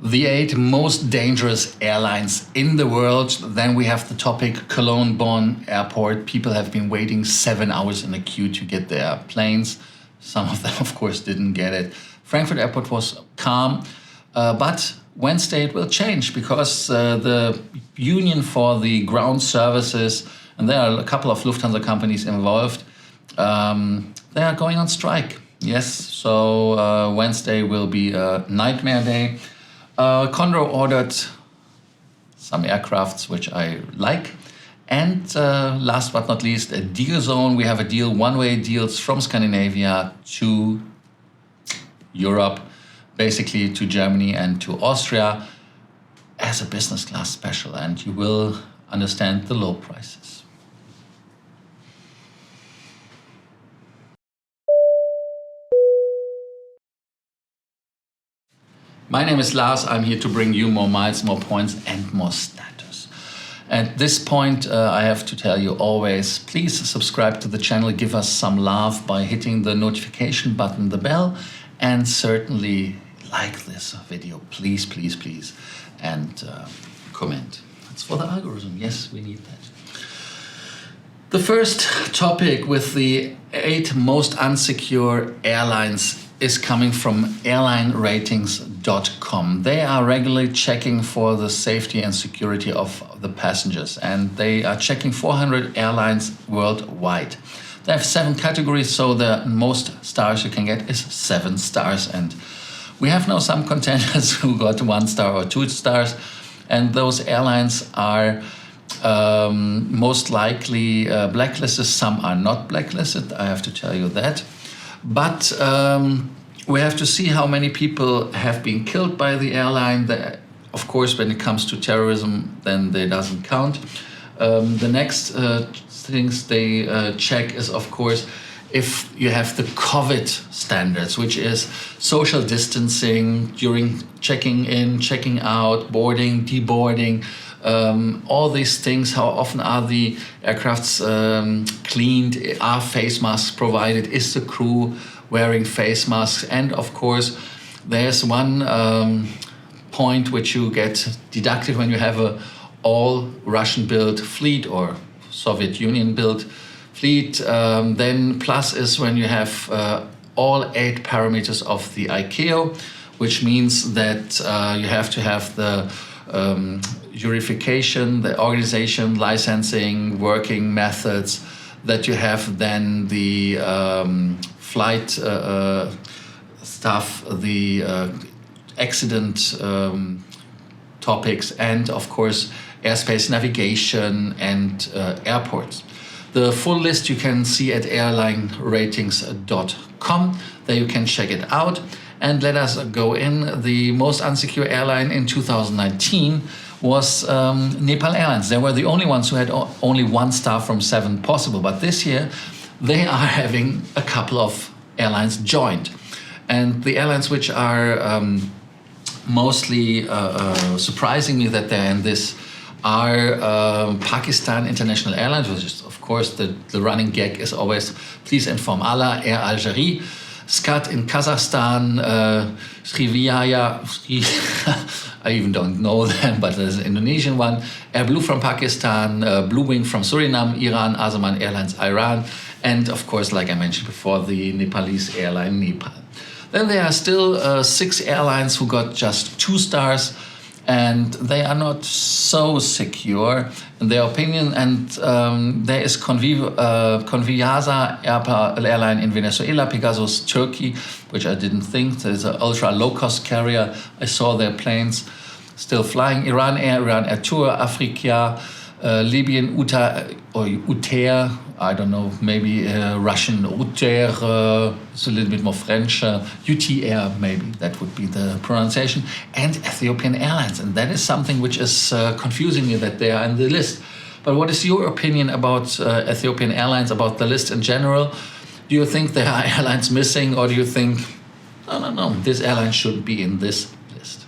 The 8 most dangerous airlines in the world. Then we have the topic Cologne Bonn Airport. People have been waiting 7 hours in a queue to get their planes. Some of them, of course, didn't get it. Frankfurt Airport was calm, but Wednesday it will change because the union for the ground services, and there are a couple of Lufthansa companies involved, they are going on strike. Yes, so Wednesday will be a nightmare day. Condor ordered some aircrafts, which I like. And last but not least, a deal zone. We have a deal, one-way deals from Scandinavia to Europe, basically to Germany and to Austria as a business class special. And you will understand the low prices. My name is Lars. I'm here to bring you more miles, more points, and more status. At this point, I have to tell you always, please subscribe to the channel, give us some love by hitting the notification button, the bell, and certainly like this video, please, please, please, and comment. It's for the algorithm. Yes, we need that. The first topic with the 8 most unsecure airlines is coming from airlineratings.com. They are regularly checking for the safety and security of the passengers, and they are checking 400 airlines worldwide. They have 7 categories, so the most stars you can get is 7 stars. And we have now some contenders who got 1 star or 2 stars, and those airlines are most likely blacklisted. Some are not blacklisted, I have to tell you that. But we have to see how many people have been killed by the airline. Of course, when it comes to terrorism, then they doesn't count. The next things they check is, of course, if you have the COVID standards, which is social distancing during checking in, checking out, boarding, deboarding, all these things. How often are the aircrafts cleaned? Are face masks provided? Is the crew wearing face masks? And of course, there's one point which you get deducted when you have a all Russian-built fleet or Soviet Union-built fleet. Then plus is when you have all 8 parameters of the ICAO, which means that you have to have the jurification, the organization, licensing, working methods, that you have then the flight stuff, the accident topics, and of course airspace navigation and airports. The full list you can see at airlineratings.com. There you can check it out. And let us go in. The most unsecure airline in 2019 was Nepal Airlines. They were the only ones who had only 1 star from 7 possible. But this year, they are having a couple of airlines joined. And the airlines which are mostly surprising me that they're in this are Pakistan International Airlines, which is, of course, the running gag is always, please inform Allah, Air Algerie, SCAT in Kazakhstan, Srivijaya, I even don't know them, but there's an Indonesian one, Air Blue from Pakistan, Blue Wing from Suriname, Iran, Azeman Airlines, Iran, and of course, like I mentioned before, the Nepalese airline Nepal. Then there are still 6 airlines who got just 2 stars, and they are not so secure in their opinion. And there is Conviasa airline in Venezuela, Pegasus Turkey, which I didn't think. There's an ultra low-cost carrier. I saw their planes still flying. Iran Air Tour, Africa, Libyan Uter, I don't know, maybe Russian Uter, it's a little bit more French, UTR maybe, that would be the pronunciation, and Ethiopian Airlines. And that is something which is confusing me that they are in the list. But what is your opinion about Ethiopian Airlines, about the list in general? Do you think there are airlines missing, or do you think, no, this airline should be in this list?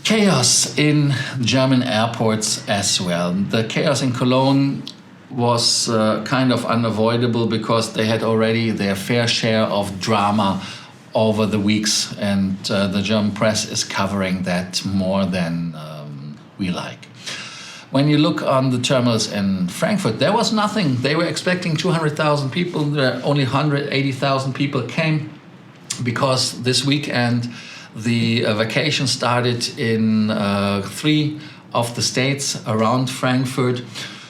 Chaos in German airports as well. The chaos in Cologne was kind of unavoidable because they had already their fair share of drama over the weeks, and the German press is covering that more than we like. When you look on the terminals in Frankfurt, there was nothing. They were expecting 200,000 people. Only 180,000 people came because this weekend the vacation started in 3 of the states around Frankfurt.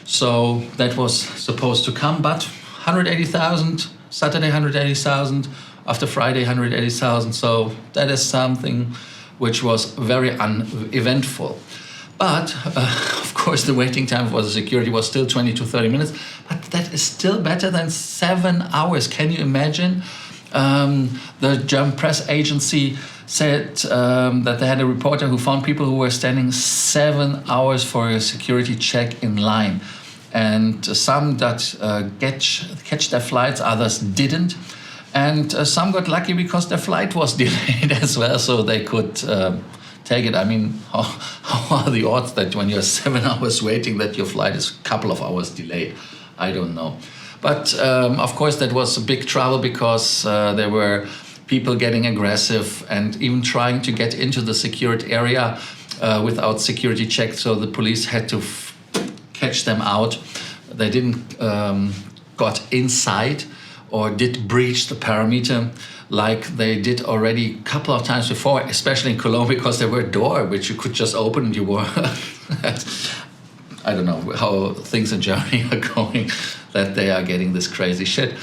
So that was supposed to come, but 180,000, Saturday 180,000, after Friday 180,000. So that is something which was very uneventful. But of course the waiting time for the security was still 20 to 30 minutes, but that is still better than 7 hours. Can you imagine? The German press agency said that they had a reporter who found people who were standing 7 hours for a security check in line. And some got catch their flights, others didn't. And some got lucky because their flight was delayed as well, so they could take it. I mean, how are the odds that when you're 7 hours waiting that your flight is a couple of hours delayed? I don't know. But of course that was a big trouble because there were people getting aggressive and even trying to get into the secured area without security check. So the police had to catch them out. They didn't got inside or did breach the parameter like they did already a couple of times before, especially in Cologne, because there were a door which you could just open and you were... I don't know how things in Germany are going, that they are getting this crazy shit.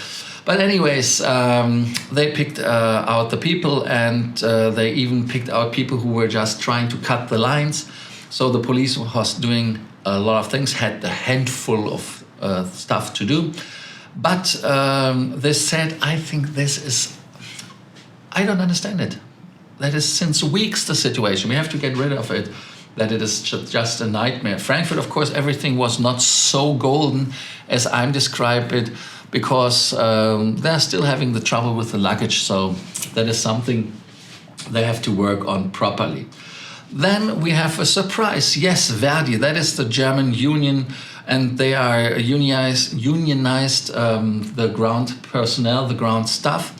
But anyways, they picked out the people, and they even picked out people who were just trying to cut the lines. So the police was doing a lot of things, had a handful of stuff to do. But they said, I think this is... I don't understand it. That is since weeks the situation. We have to get rid of it. That it is just a nightmare. Frankfurt, of course, everything was not so golden as I'm describing it, because they're still having the trouble with the luggage. So that is something they have to work on properly. Then we have a surprise. Yes, Verdi, that is the German union, and they are unionized the ground personnel, the ground staff.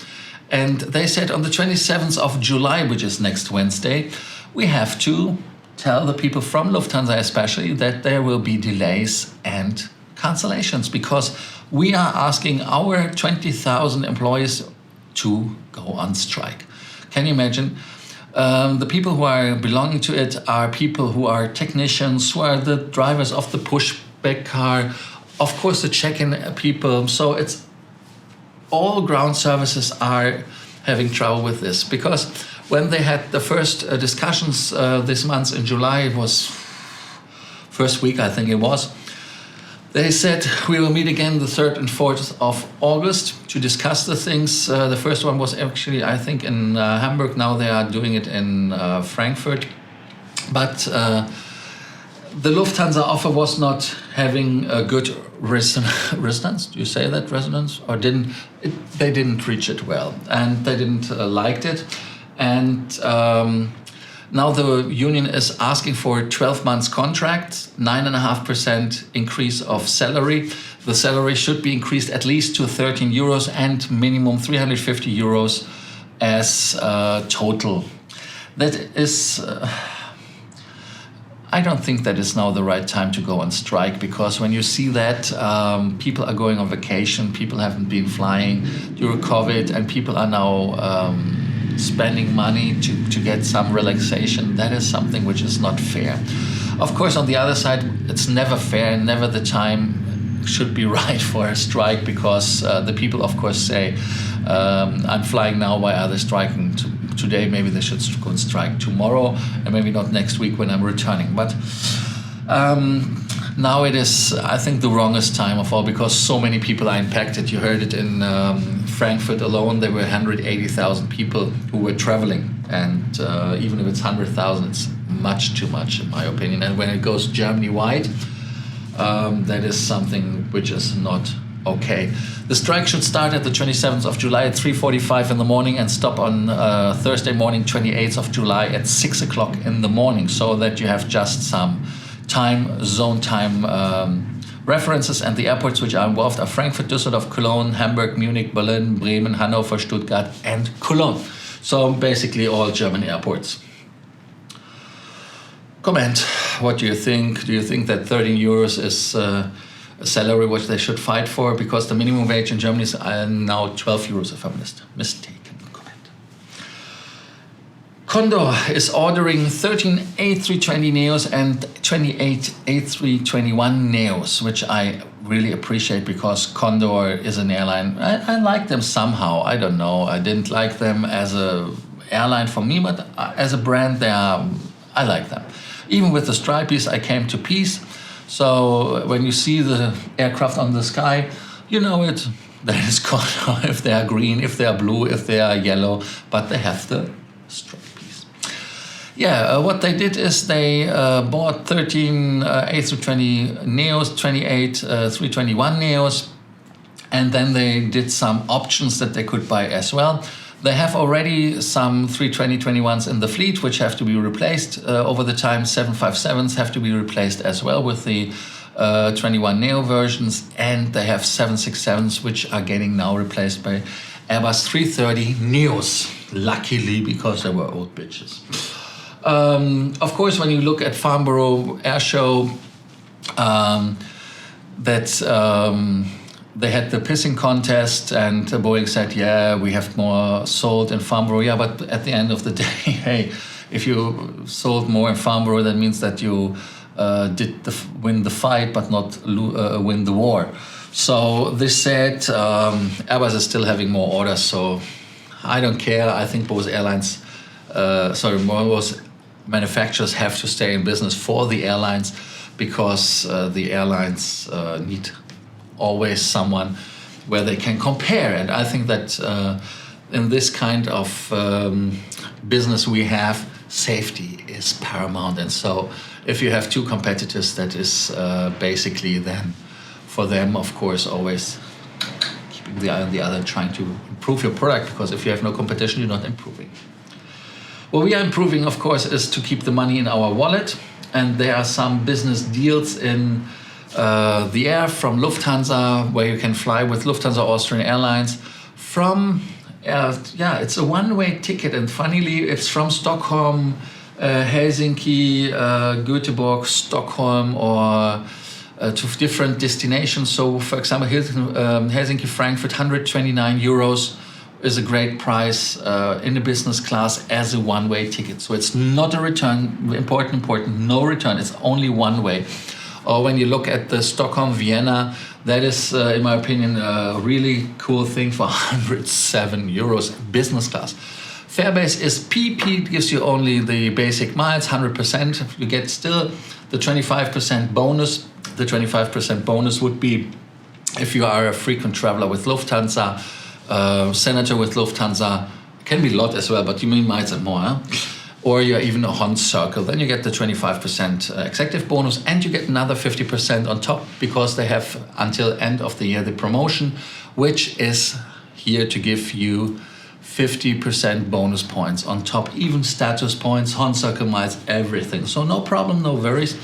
And they said on the 27th of July, which is next Wednesday, we have to tell the people from Lufthansa especially that there will be delays and cancellations, because we are asking our 20,000 employees to go on strike. Can you imagine? The people who are belonging to it are people who are technicians, who are the drivers of the pushback car, of course the check-in people. So it's all ground services are having trouble with this, because when they had the first discussions this month in July, it was first week, I think it was, they said we will meet again the 3rd and 4th of August to discuss the things. The first one was actually, I think, in Hamburg. Now they are doing it in Frankfurt. But the Lufthansa offer was not having a good resonance. Do you say that, resonance? Or they didn't reach it well, and they didn't liked it. And now the union is asking for a 12 months contract, 9.5% increase of salary. The salary should be increased at least to 13 euros and minimum 350 euros as total. That is... I don't think that is now the right time to go on strike, because when you see that people are going on vacation, people haven't been flying during COVID, and people are now spending money to get some relaxation, that is something which is not fair. Of course, on the other side, it's never fair, and never the time should be right for a strike, because the people, of course, say, I'm flying now, why are they striking today? Maybe they should go and strike tomorrow, and maybe not next week when I'm returning. But now it is, I think, the wrongest time of all, because so many people are impacted. You heard it in Frankfurt alone, there were 180,000 people who were traveling, and even if it's 100,000, it's much too much in my opinion. And when it goes Germany-wide, that is something which is not okay. The strike should start at the 27th of July at 3:45 in the morning and stop on Thursday morning, 28th of July at 6 o'clock in the morning, so that you have just some zone time references. And the airports which are involved are Frankfurt, Düsseldorf, Cologne, Hamburg, Munich, Berlin, Bremen, Hanover, Stuttgart and Cologne. So basically all German airports. Comment, what do you think? Do you think that 13 euros is a salary which they should fight for? Because the minimum wage in Germany is now 12 euros, if I'm mistaken. Comment. Condor is ordering 13 A320neos and 28 A321neos, which I really appreciate because Condor is an airline. I like them somehow. I don't know. I didn't like them as a airline for me, but as a brand, I like them. Even with the stripies, I came to peace. So when you see the aircraft on the sky, you know it. That is Condor. If they are green, if they are blue, if they are yellow, but they have the stripies. Yeah, what they did is they bought 13 A320neos, 28 321neos, and then they did some options that they could buy as well. They have already some 320-21s in the fleet, which have to be replaced over the time. 757s have to be replaced as well with the 21neo versions. And they have 767s, which are getting now replaced by Airbus 330neos. Luckily, because they were old bitches. Of course, when you look at Farnborough Air Show, they had the pissing contest, and Boeing said, yeah, we have more sold in Farnborough. Yeah, but at the end of the day, hey, if you sold more in Farnborough, that means that you did win the fight, but not win the war. So they said Airbus is still having more orders, so I don't care. I think both airlines, both manufacturers have to stay in business for the airlines because the airlines need always someone where they can compare. And I think that in this kind of business we have, safety is paramount. And so if you have two competitors, that is basically then for them, of course, always keeping the eye on the other, trying to improve your product, because if you have no competition, you're not improving. What we are improving, of course, is to keep the money in our wallet. And there are some business deals in the air from Lufthansa, where you can fly with Lufthansa Austrian Airlines from, it's a one-way ticket, and funnily it's from Stockholm, Helsinki, Göteborg, Stockholm, or to different destinations. So for example, Helsinki, Frankfurt, 129 euros is a great price in the business class as a one-way ticket. So it's not a return, important, no return, it's only one way. Or when you look at the Stockholm-Vienna, that is, in my opinion, a really cool thing for 107 euros business class. Fairbase is PP, gives you only the basic miles, 100%. You get still the 25% bonus. The 25% bonus would be if you are a frequent traveler with Lufthansa, senator with Lufthansa, can be a lot as well, but you mean miles and more, huh? Or you're even a Hon Circle, then you get the 25% executive bonus, and you get another 50% on top, because they have until end of the year the promotion, which is here to give you 50% bonus points on top, even status points, Hon Circle miles, everything. So no problem, no worries.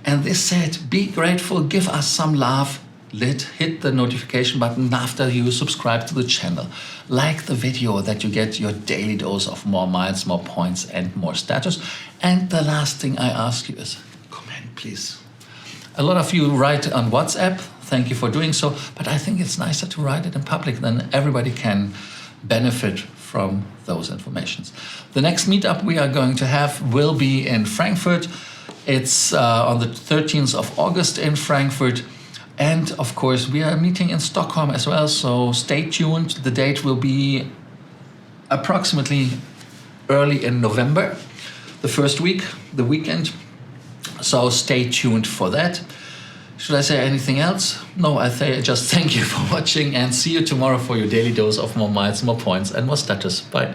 And this said, be grateful, give us some love. Hit the notification button after you subscribe to the channel. Like the video, that you get your daily dose of more miles, more points, and more status. And the last thing I ask you is comment, please. A lot of you write on WhatsApp. Thank you for doing so. But I think it's nicer to write it in public, then everybody can benefit from those informations. The next meetup we are going to have will be in Frankfurt. It's on the 13th of August in Frankfurt. And of course, we are meeting in Stockholm as well, so stay tuned. The date will be approximately early in November, the first week, the weekend. So stay tuned for that. Should I say anything else? No, I just thank you for watching, and see you tomorrow for your daily dose of more miles, more points, and more status. Bye.